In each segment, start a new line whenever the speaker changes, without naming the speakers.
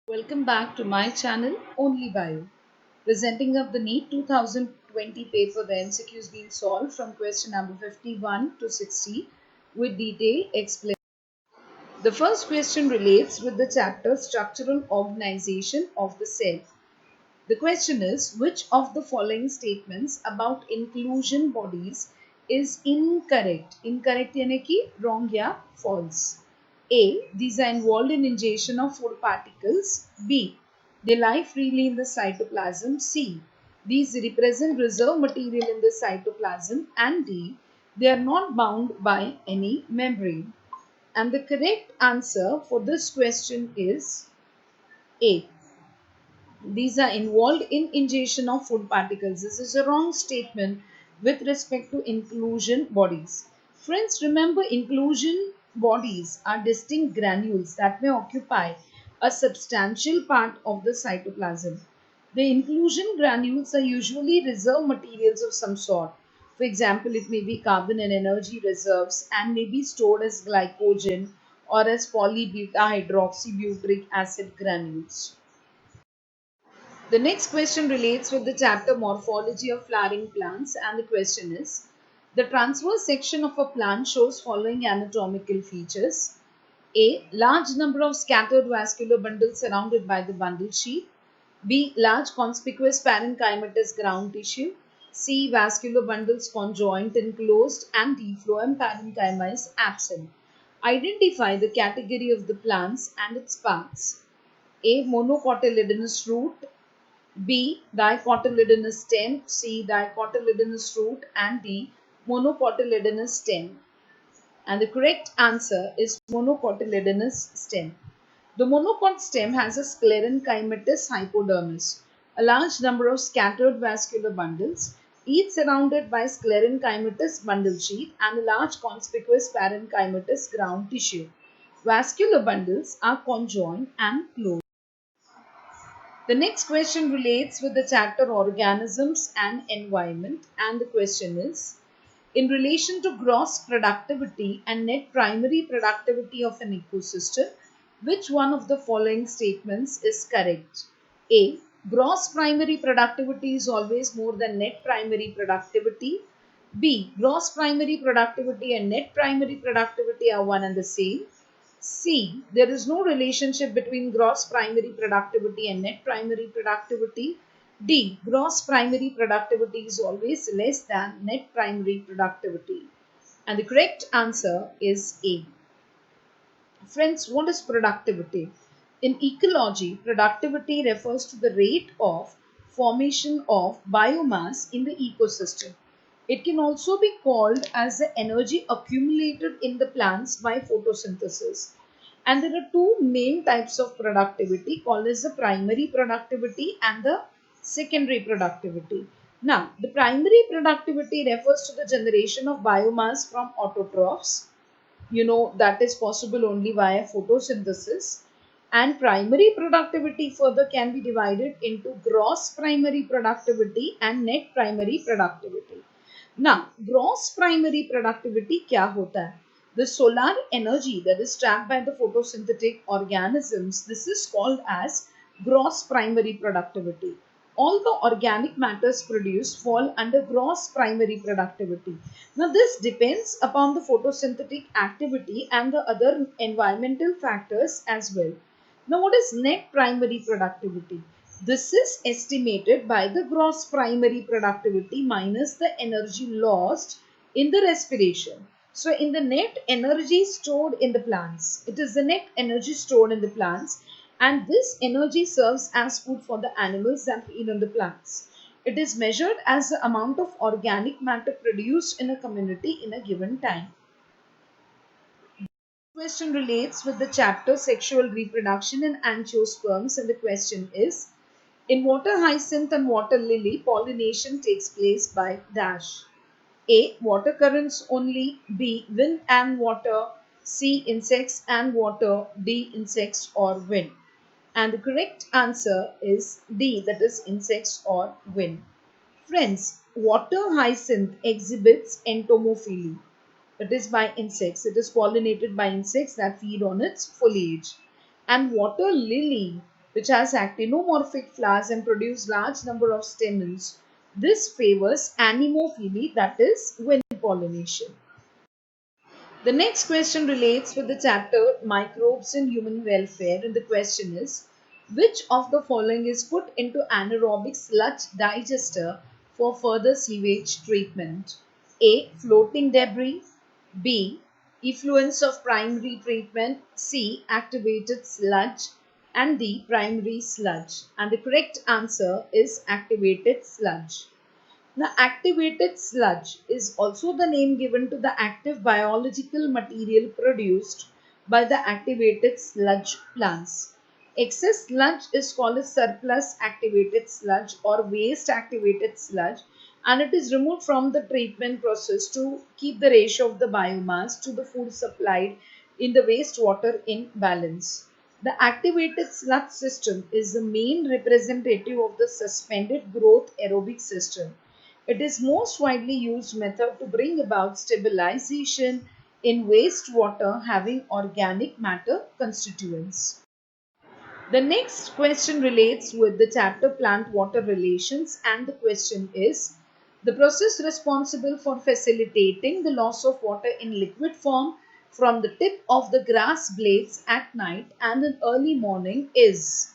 Welcome back to my channel Only Bio. Presenting up the NEET 2020 paper, the MCQs being solved from question number 51 to 60 with detailed explanation. The first question relates with the chapter Structural Organization of the Cell. The question is, which of the following statements about inclusion bodies is incorrect? Incorrect यानी कि wrong या false. A. These are involved in ingestion of food particles. B. They lie freely in the cytoplasm. C. These represent reserve material in the cytoplasm. And D. They are not bound by any membrane. And the correct answer for this question is A. These are involved in ingestion of food particles. This is a wrong statement with respect to inclusion bodies. Friends, remember inclusion bodies are distinct granules that may occupy a substantial part of the cytoplasm. The inclusion granules are usually reserve materials of some sort. For example, it may be carbon and energy reserves and may be stored as glycogen or as polybeta hydroxybutyric acid granules. The next question relates with the chapter Morphology of Flowering Plants, and the question is, the transverse section of a plant shows following anatomical features. A. Large number of scattered vascular bundles surrounded by the bundle sheath. B. Large conspicuous parenchymatous ground tissue. C. Vascular bundles conjoined and closed. And D. Phloem parenchyma is absent. Identify the category of the plants and its parts. A. Monocotyledonous root. B. Dicotyledonous stem. C. Dicotyledonous root. And D. Monocotyledonous stem. And the correct answer is monocotyledonous stem. The monocot stem has a sclerenchymatous hypodermis, a large number of scattered vascular bundles, each surrounded by sclerenchymatous bundle sheath and a large conspicuous parenchymatous ground tissue. Vascular bundles are conjoined and closed. The next question relates with the chapter Organisms and Environment, and the question is, in relation to gross productivity and net primary productivity of an ecosystem, which one of the following statements is correct? A. Gross primary productivity is always more than net primary productivity. B. Gross primary productivity and net primary productivity are one and the same. C. There is no relationship between gross primary productivity and net primary productivity. D. Gross primary productivity is always less than net primary productivity. And the correct answer is A. Friends, what is productivity? In ecology, productivity refers to the rate of formation of biomass in the ecosystem. It can also be called as the energy accumulated in the plants by photosynthesis. And there are two main types of productivity called as the primary productivity and the secondary productivity. Now, the primary productivity refers to the generation of biomass from autotrophs. That is possible only via photosynthesis. And primary productivity further can be divided into gross primary productivity and net primary productivity. Now, gross primary productivity क्या होता है? The solar energy that is trapped by the photosynthetic organisms, this is called as gross primary productivity. All the organic matters produced fall under gross primary productivity. Now, this depends upon the photosynthetic activity and the other environmental factors as well. Now, what is net primary productivity? This is estimated by the gross primary productivity minus the energy lost in the respiration. So, in the net energy stored in the plants, it is the net energy stored in the plants, and this energy serves as food for the animals that feed on the plants. It is measured as the amount of organic matter produced in a community in a given time. Question relates with the chapter Sexual Reproduction in Angiosperms, and the question is, in water hyacinth and water lily, pollination takes place by dash. A. Water currents only. B. Wind and water. C. Insects and water. D. Insects or wind. And the correct answer is D, that is insects or wind. Friends, water hyacinth exhibits entomophily. That is by insects. It is pollinated by insects that feed on its foliage. And water lily, which has actinomorphic flowers and produce large number of stamens. This favors anemophily, that is wind pollination. The next question relates with the chapter Microbes in Human Welfare, and the question is, which of the following is put into anaerobic sludge digester for further sewage treatment? A. Floating debris. B. Effluents of primary treatment. C. Activated sludge. And D. Primary sludge. And the correct answer is activated sludge. The activated sludge is also the name given to the active biological material produced by the activated sludge plants. Excess sludge is called a surplus activated sludge or waste activated sludge, and it is removed from the treatment process to keep the ratio of the biomass to the food supplied in the wastewater in balance. The activated sludge system is the main representative of the suspended growth aerobic system. It is most widely used method to bring about stabilization in wastewater having organic matter constituents. The next question relates with the chapter plant water relations, and the question is, the process responsible for facilitating the loss of water in liquid form from the tip of the grass blades at night and in early morning is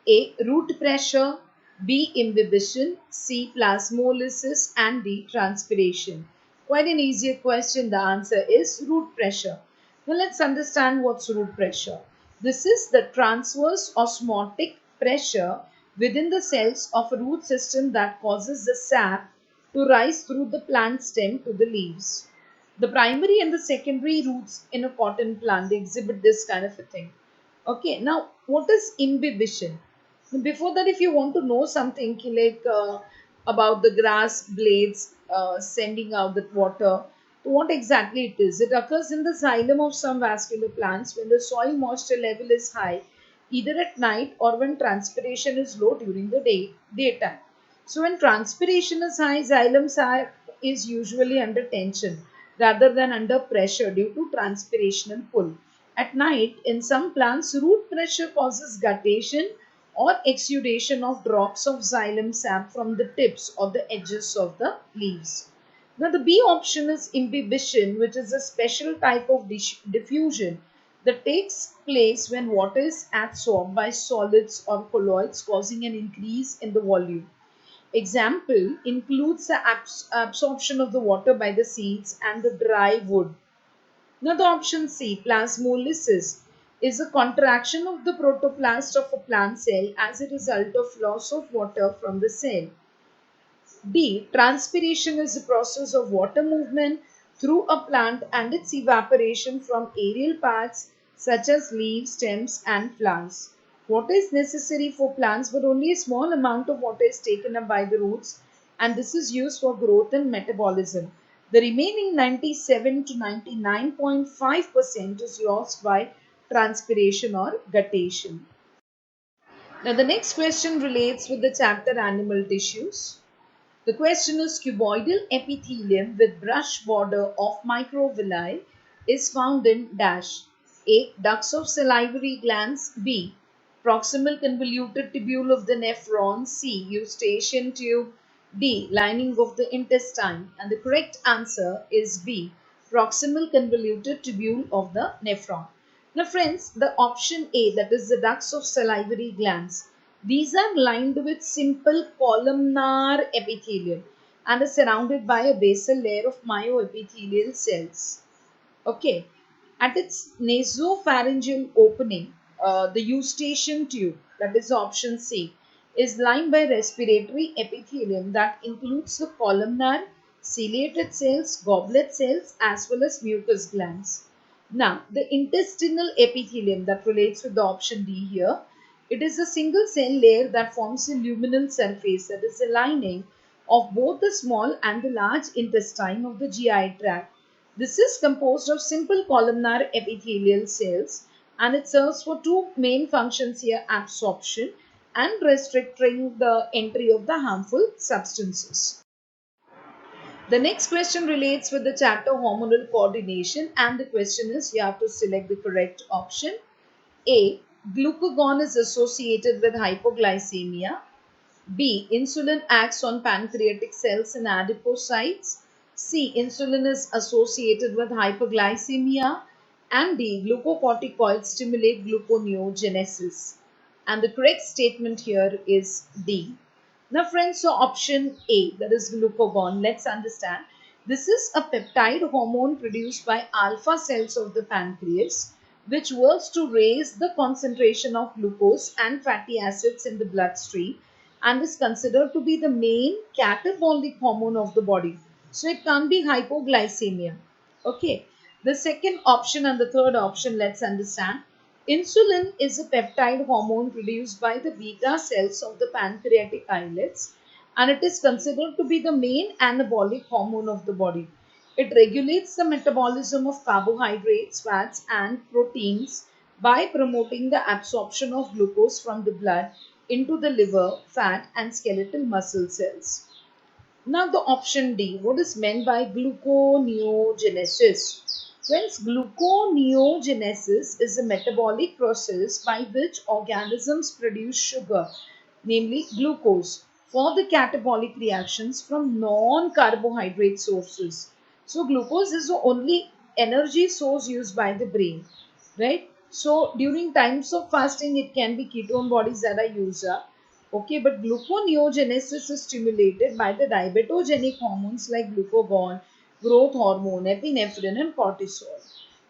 A. Root pressure, B. Imbibition, C. Plasmolysis, and D. Transpiration. Quite an easier question. The answer is root pressure. Now let's understand what's root pressure. This is the transverse osmotic pressure within the cells of a root system that causes the sap to rise through the plant stem to the leaves. The primary and the secondary roots in a cotton plant, they exhibit this kind of a thing. Okay, now what is imbibition? Before that, if you want to know something like about the grass blades sending out that water, what exactly it is? It occurs in the xylem of some vascular plants when the soil moisture level is high, either at night or when transpiration is low during the daytime. So when transpiration is high, xylem sap is usually under tension rather than under pressure due to transpirational pull. At night, in some plants, root pressure causes guttation or exudation of drops of xylem sap from the tips or the edges of the leaves. Now, the B option is imbibition, which is a special type of diffusion that takes place when water is absorbed by solids or colloids, causing an increase in the volume. Example includes the absorption of the water by the seeds and the dry wood. Now the option C, plasmolysis, is a contraction of the protoplast of a plant cell as a result of loss of water from the cell. D, transpiration is the process of water movement through a plant and its evaporation from aerial parts such as leaves, stems and flowers. Water is necessary for plants, but only a small amount of water is taken up by the roots, and this is used for growth and metabolism. The remaining 97 to 99.5% is lost by transpiration or guttation. Now the next question relates with the chapter animal tissues. The question is, cuboidal epithelium with brush border of microvilli is found in dash. A. Ducts of salivary glands. B. Proximal convoluted tubule of the nephron. C. Eustachian tube. D. Lining of the intestine. And the correct answer is B. Proximal convoluted tubule of the nephron. Now friends, the option A, that is the ducts of salivary glands, these are lined with simple columnar epithelium and are surrounded by a basal layer of myoepithelial cells. Okay. At its nasopharyngeal opening, the eustachian tube, that is option C, is lined by respiratory epithelium that includes the columnar, ciliated cells, goblet cells, as well as mucus glands. Now, the intestinal epithelium that relates with the option D here, it is a single cell layer that forms a luminal surface, that is the lining of both the small and the large intestine of the GI tract. This is composed of simple columnar epithelial cells, and it serves for two main functions here: absorption and restricting the entry of the harmful substances. The next question relates with the chapter hormonal coordination, and the question is, you have to select the correct option. A. Glucagon is associated with hypoglycemia. B. Insulin acts on pancreatic cells and adipocytes. C. Insulin is associated with hyperglycemia. And D. Glucocorticoids stimulate gluconeogenesis. And the correct statement here is D. Now friends, so option A, that is glucagon, let's understand. This is a peptide hormone produced by alpha cells of the pancreas, which works to raise the concentration of glucose and fatty acids in the bloodstream and is considered to be the main catabolic hormone of the body. So it can't be hypoglycemia. Okay. The second option and the third option, let's understand. Insulin is a peptide hormone produced by the beta cells of the pancreatic islets, and it is considered to be the main anabolic hormone of the body. It regulates the metabolism of carbohydrates, fats and proteins by promoting the absorption of glucose from the blood into the liver, fat and skeletal muscle cells. Now the option D, what is meant by gluconeogenesis? Friends, gluconeogenesis is a metabolic process by which organisms produce sugar, namely glucose, for the catabolic reactions from non-carbohydrate sources. So glucose is the only energy source used by the brain, right? So during times of fasting, it can be ketone bodies that are used up. Okay, but gluconeogenesis is stimulated by the diabetogenic hormones like glucagon, growth hormone, epinephrine and cortisol.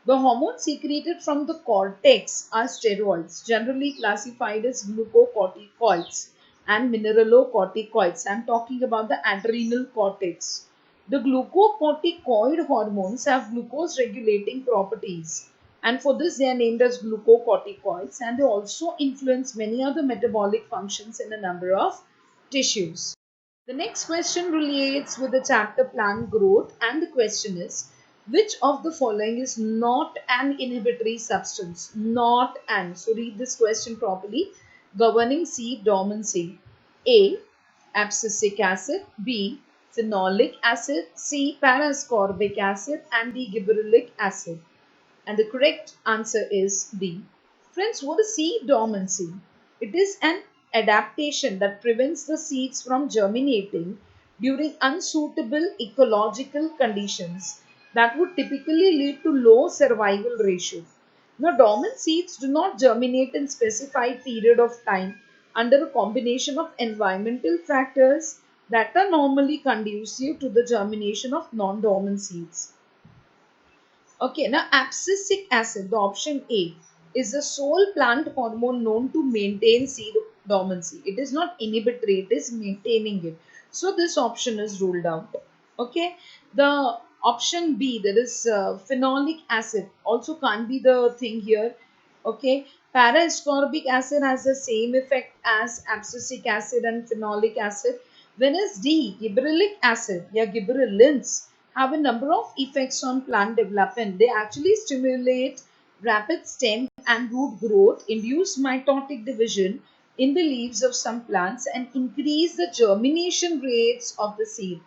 The hormones secreted from the cortex are steroids, generally classified as glucocorticoids and mineralocorticoids. I am talking about the adrenal cortex. The glucocorticoid hormones have glucose regulating properties, and for this they are named as glucocorticoids, and they also influence many other metabolic functions in a number of tissues. The next question relates with the chapter plant growth, and the question is, which of the following is not an inhibitory substance? Not an. So read this question properly. Governing seed dormancy. A. Abscisic acid. B. Phenolic acid. C. Parascorbic acid. And D. Gibberellic acid. And the correct answer is B. Friends, what is seed dormancy? It is an adaptation that prevents the seeds from germinating during unsuitable ecological conditions that would typically lead to low survival ratio. Now, dormant seeds do not germinate in specified period of time under a combination of environmental factors that are normally conducive to the germination of non-dormant seeds. Okay, now abscisic acid, the option A, is the sole plant hormone known to maintain seed dormancy. It is not inhibitory, it is maintaining it. So this option is ruled out. Okay, the option B, that is phenolic acid, also can't be the thing here. Okay, para-ascorbic acid has the same effect as abscisic acid and phenolic acid. Whereas D, gibberellic acid, yeah, gibberellins, have a number of effects on plant development. They actually stimulate rapid stem and root growth, induce mitotic division in the leaves of some plants, and increase the germination rates of the seed.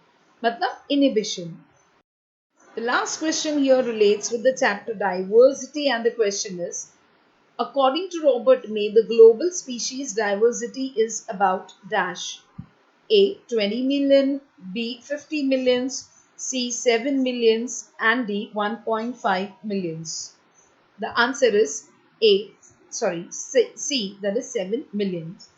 Matlab inhibition. The last question here relates with the chapter diversity, and the question is, according to Robert May, the global species diversity is about dash. A. 20 million, B. 50 millions, C. 7 millions and D. 1.5 millions. The answer is C, that is 7 millions.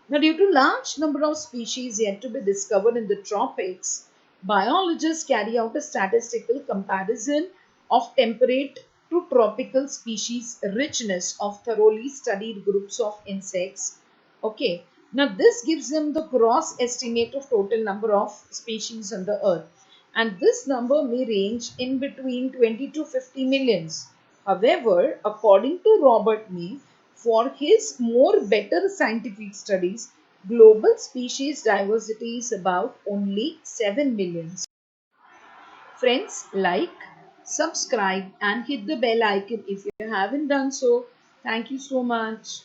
Now, due to large number of species yet to be discovered in the tropics, biologists carry out a statistical comparison of temperate to tropical species richness of thoroughly studied groups of insects. Okay, now this gives them the gross estimate of total number of species on the earth, and this number may range in between 20 to 50 millions. However, according to Robert May, for his more better scientific studies, global species diversity is about only 7 million. Friends, like, subscribe and hit the bell icon if you haven't done so. Thank you so much.